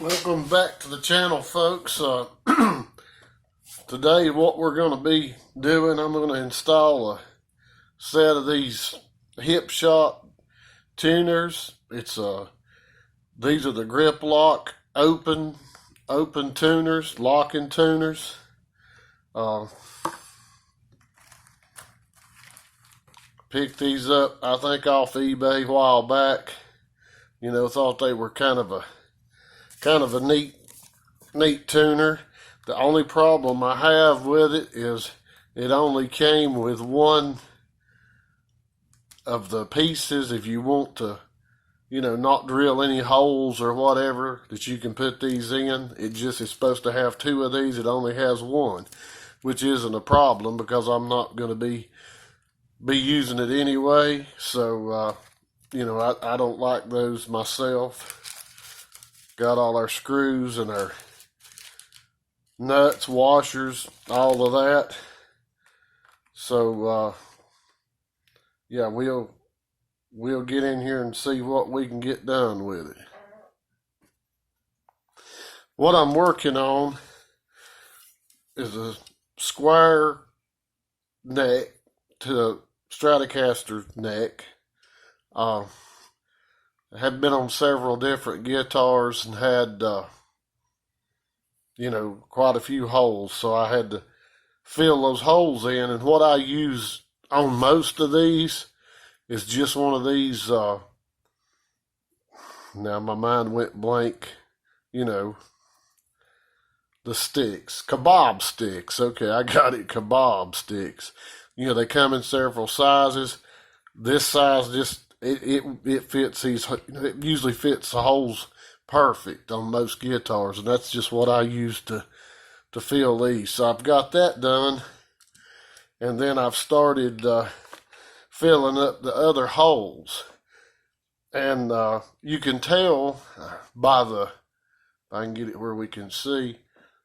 Welcome back to the channel, folks. Today what we're going to be doing, I'm going to install a set of these Hipshot tuners. These are the grip lock open tuners, locking tuners. Picked these up, I think, off eBay a while back. Thought they were kind of a neat tuner. The only problem I have with it is it only came with one of the pieces. If you want to, not drill any holes or whatever that you can put these in, it just is supposed to have two of these. It only has one, which isn't a problem because I'm not going to be using it anyway. So, I don't like those myself. Got all our screws and our nuts, washers, all of that. So, yeah, we'll get in here and see what we can get done with it. What I'm working on is a square neck to a Stratocaster neck. I had been on several different guitars and had, quite a few holes. So I had to fill those holes in. And what I use on most of these is just one of these, now my mind went blank, the sticks, kebab sticks. Okay, I got it, kebab sticks. They come in several sizes. This size just, it fits these, it usually fits the holes perfect on most guitars, and that's just what I use to fill these. So I've got that done, and then I've started filling up the other holes. And you can tell by if I can get it where we can see,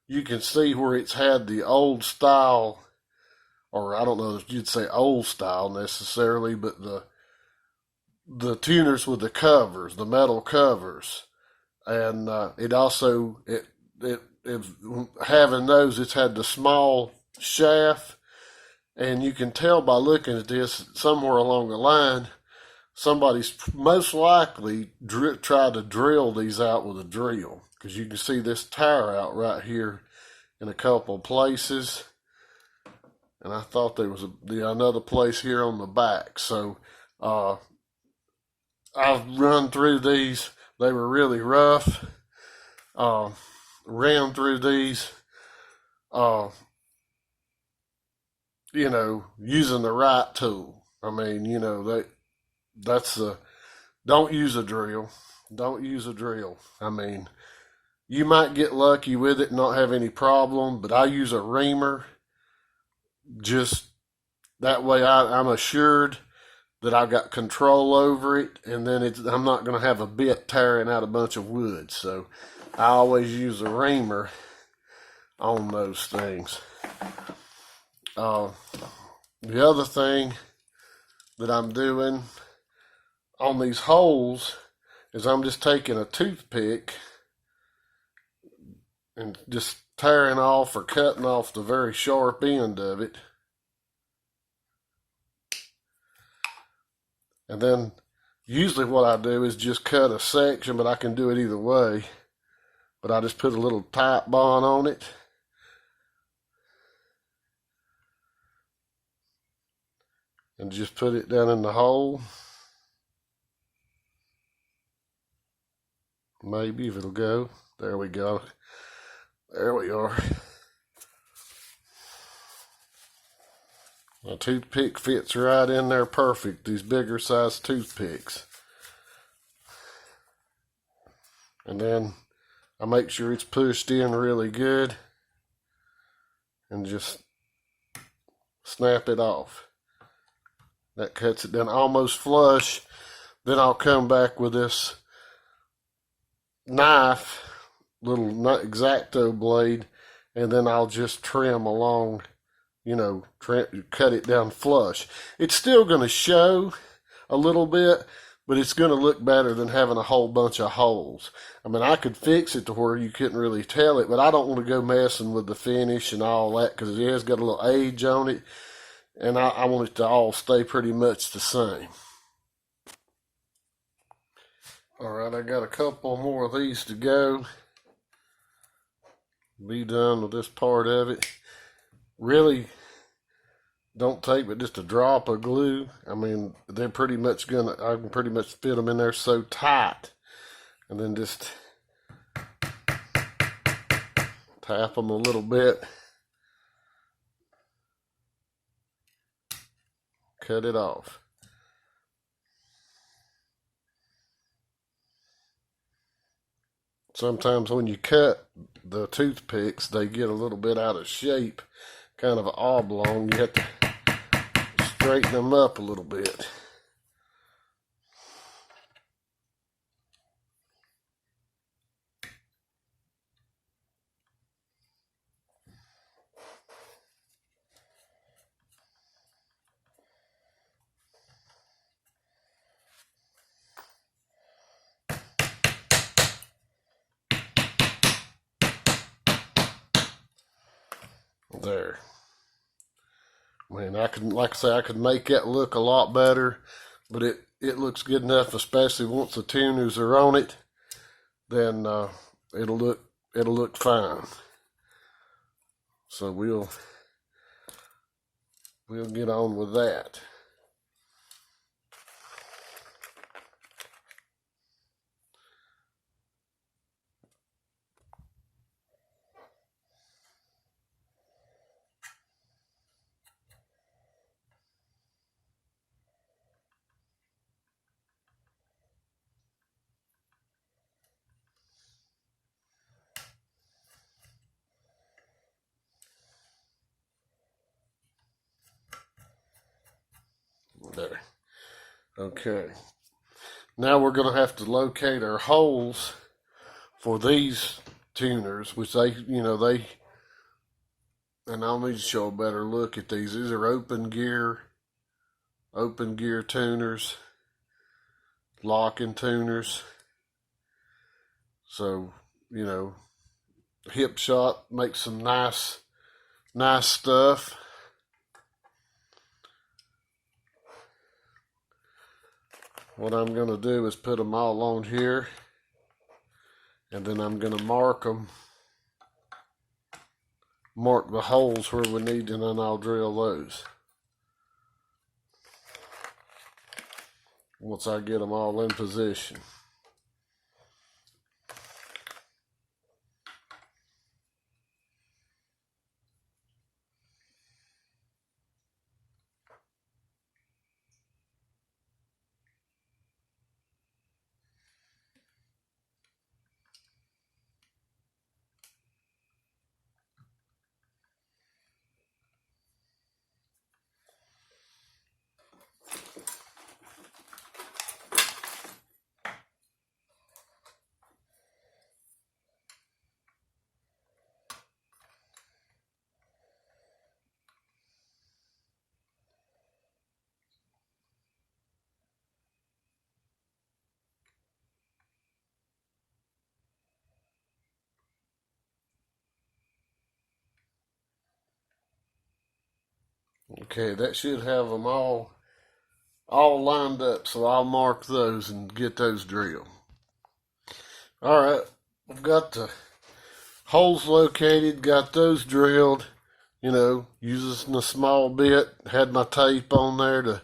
you can see where it's had the old style, or I don't know if you'd say old style necessarily, but the tuners with the covers, the metal covers. And it also, having those, it's had the small shaft. And you can tell by looking at this, somewhere along the line, somebody's most likely tried to drill these out with a drill. Because you can see this tire out right here in a couple places. And I thought there was another place here on the back. So I've run through these. They were really rough. Ran through these, using the right tool. I mean, don't use a drill. Don't use a drill. I mean, you might get lucky with it and not have any problem, but I use a reamer. Just that way I'm assured that I've got control over it, and then I'm not going to have a bit tearing out a bunch of wood. So I always use a reamer on those things. The other thing that I'm doing on these holes is I'm just taking a toothpick and just tearing off or cutting off the very sharp end of it. And then usually what I do is just cut a section, but I can do it either way. But I just put a little tight bond on it. And just put it down in the hole. Maybe if it'll go. There we go. There we are. A toothpick fits right in there perfect, these bigger size toothpicks. And then I make sure it's pushed in really good and just snap it off. That cuts it down almost flush. Then I'll come back with this knife, little X-Acto blade, and then I'll just trim along, cut it down flush. It's still going to show a little bit, but it's going to look better than having a whole bunch of holes. I mean, I could fix it to where you couldn't really tell it, but I don't want to go messing with the finish and all that because it has got a little age on it, and I want it to all stay pretty much the same. All right, I got a couple more of these to go. Be done with this part of it. Really don't take but just a drop of glue. I mean, they're pretty much I can pretty much fit them in there so tight. And then just tap them a little bit. Cut it off. Sometimes when you cut the toothpicks, they get a little bit out of shape, kind of an oblong. You have to straighten them up a little bit. There. I mean, I could, like I say, I could make that look a lot better, but it looks good enough, especially once the tuners are on it. Then it'll look fine. So we'll get on with that. There. Okay. Now we're going to have to locate our holes for these tuners, which and I'll need to show a better look at these. These are open gear tuners, locking tuners. So, Hipshot makes some nice stuff. What I'm going to do is put them all on here, and then I'm going to mark the holes where we need, and then I'll drill those once I get them all in position. Okay, that should have them all lined up, so I'll mark those and get those drilled. All right, I've got the holes located, got those drilled, using a small bit, had my tape on there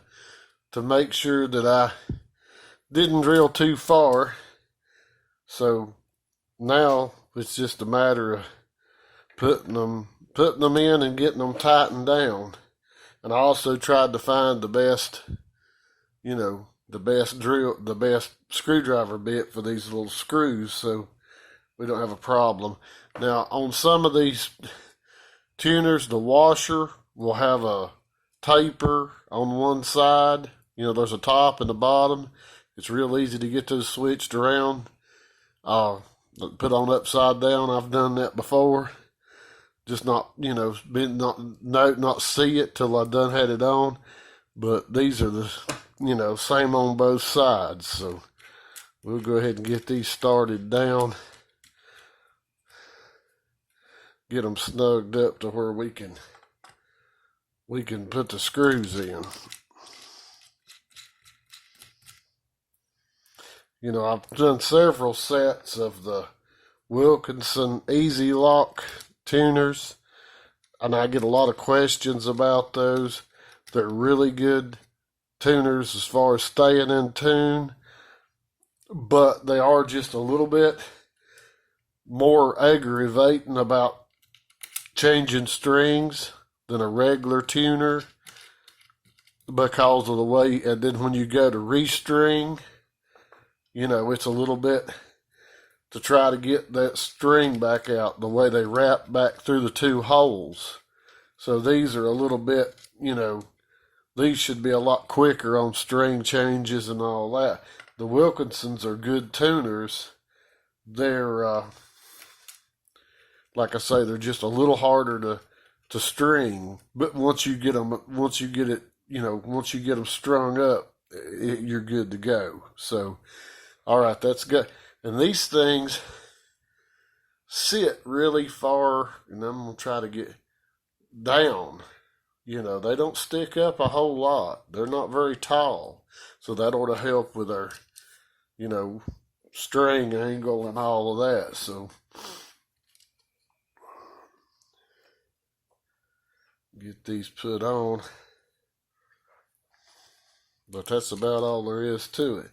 to make sure that I didn't drill too far. So now it's just a matter of putting them in and getting them tightened down. And I also tried to find the best screwdriver bit for these little screws, so we don't have a problem. Now, on some of these tuners, the washer will have a taper on one side. There's a top and a bottom. It's real easy to get those switched around. Put on upside down. I've done that before. Just not see it till I done had it on. But these are same on both sides. So we'll go ahead and get these started down. Get them snugged up to where we can put the screws in. I've done several sets of the Wilkinson Easy Lock tuners, and I get a lot of questions about those. They're really good tuners as far as staying in tune, but they are just a little bit more aggravating about changing strings than a regular tuner because of the way, and then when you go to restring, it's a little bit to try to get that string back out, the way they wrap back through the two holes. So these are a little bit, these should be a lot quicker on string changes and all that. The Wilkinsons are good tuners. They're, like I say, they're just a little harder to string. But once you get them strung up, you're good to go. So, all right, that's good. And these things sit really far, and I'm going to try to get down. They don't stick up a whole lot. They're not very tall. So that ought to help with our, string angle and all of that. So get these put on. But that's about all there is to it.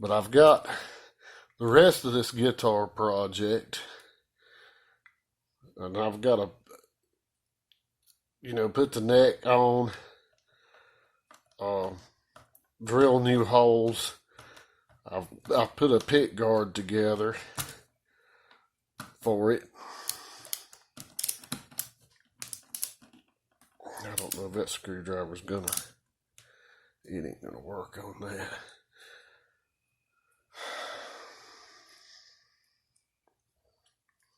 But I've got the rest of this guitar project, and I've got to, put the neck on, drill new holes. I've put a pickguard together for it. I don't know if that screwdriver's it ain't gonna work on that.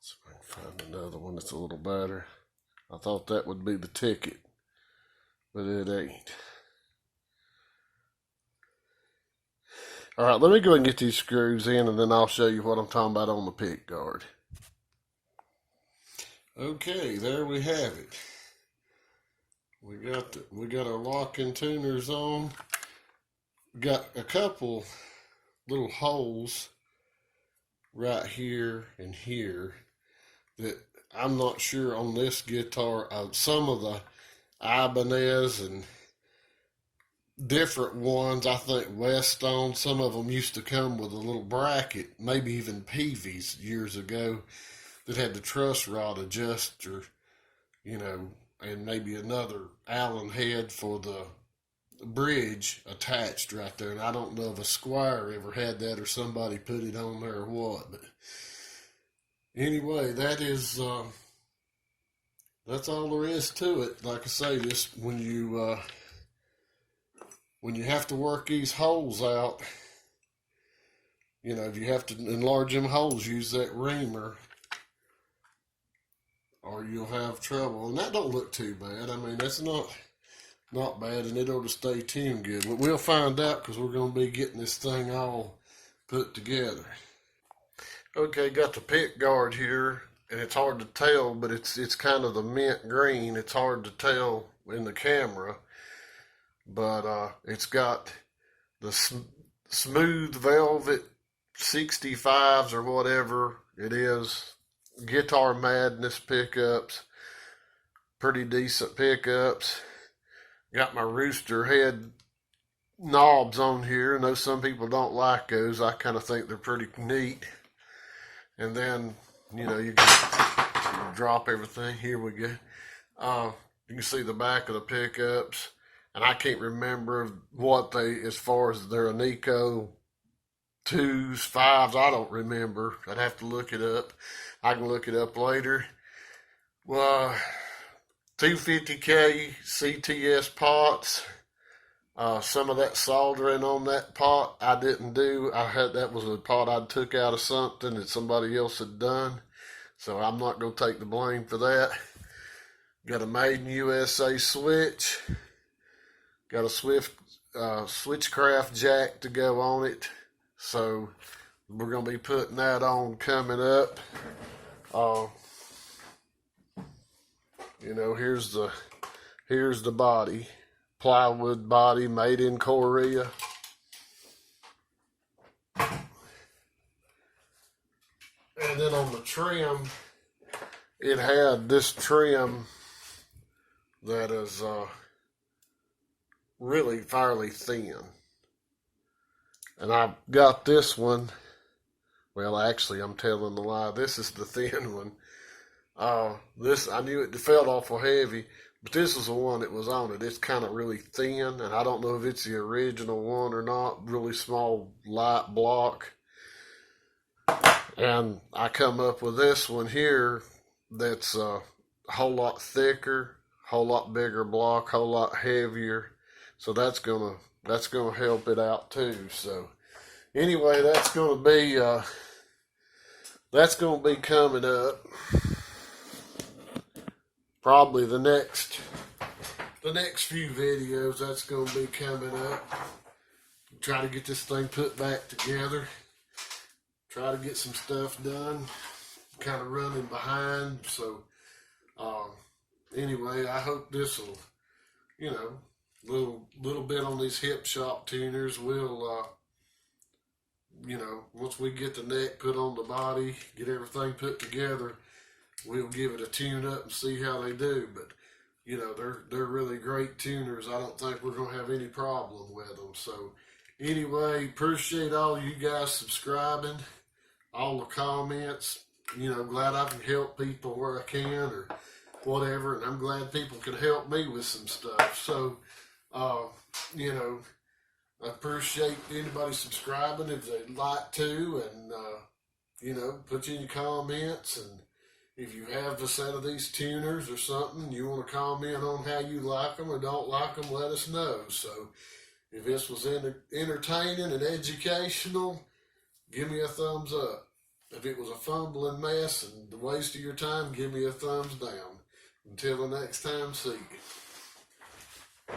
So I can find another one that's a little better. I thought that would be the ticket, but it ain't. All right, let me go ahead and get these screws in, and then I'll show you what I'm talking about on the pickguard. Okay, there we have it. We got our locking tuners on. Got a couple little holes right here and here that I'm not sure on this guitar. Some of the Ibanez and different ones, I think Westone, some of them used to come with a little bracket, maybe even Peavy's years ago, that had the truss rod adjuster, and maybe another Allen head for the bridge attached right there. And I don't know if a Squire ever had that or somebody put it on there or what. But anyway, that's all there is to it. Like I say, just when you have to work these holes out, if you have to enlarge them holes, use that reamer, or you'll have trouble. And that don't look too bad. I mean, that's not bad, and it ought to stay tuned good. But we'll find out, because we're going to be getting this thing all put together. Okay, got the pick guard here, and it's hard to tell, but it's kind of the mint green. It's hard to tell in the camera, but it's got the smooth velvet 65s or whatever it is, Guitar Madness pickups, pretty decent pickups. Got my rooster head knobs on here. I know some people don't like those. I kind of think they're pretty neat. And then, you can drop everything. Here we go. You can see the back of the pickups. And I can't remember what as far as they're a Nico 2s, 5s, I don't remember. I'd have to look it up. I can look it up later. Well, 250K CTS pots. Some of that soldering on that pot I didn't do. That was a pot I took out of something that somebody else had done. So I'm not going to take the blame for that. Got a Made in USA switch. Got a Switchcraft jack to go on it. So we're going to be putting that on coming up. Here's the body. Plywood body made in Korea. And then on the trim, it had this trim that is really fairly thin. And I've got this one. Well, actually, I'm telling a lie. This is the thin one. This, I knew it felt awful heavy, but this is the one that was on it. It's kind of really thin, and I don't know if it's the original one or not. Really small, light block. And I come up with this one here that's a whole lot thicker, whole lot bigger block, whole lot heavier. So that's gonna help it out too. So anyway, that's gonna be coming up. Probably the next few videos, that's gonna be coming up. Try to get this thing put back together. Try to get some stuff done. Kind of running behind. So anyway, I hope this will, little bit on these Hipshot tuners will, once we get the neck put on the body, get everything put together, we'll give it a tune up and see how they do. But they're really great tuners. I don't think we're gonna have any problem with them. So anyway, appreciate all you guys subscribing, all the comments. Glad I can help people where I can or whatever, and I'm glad people can help me with some stuff. So I appreciate anybody subscribing if they'd like to, and put in your comments. And if you have a set of these tuners or something, you want to comment on how you like them or don't like them, let us know. So if this was entertaining and educational, give me a thumbs up. If it was a fumbling mess and the waste of your time, give me a thumbs down. Until the next time, see you.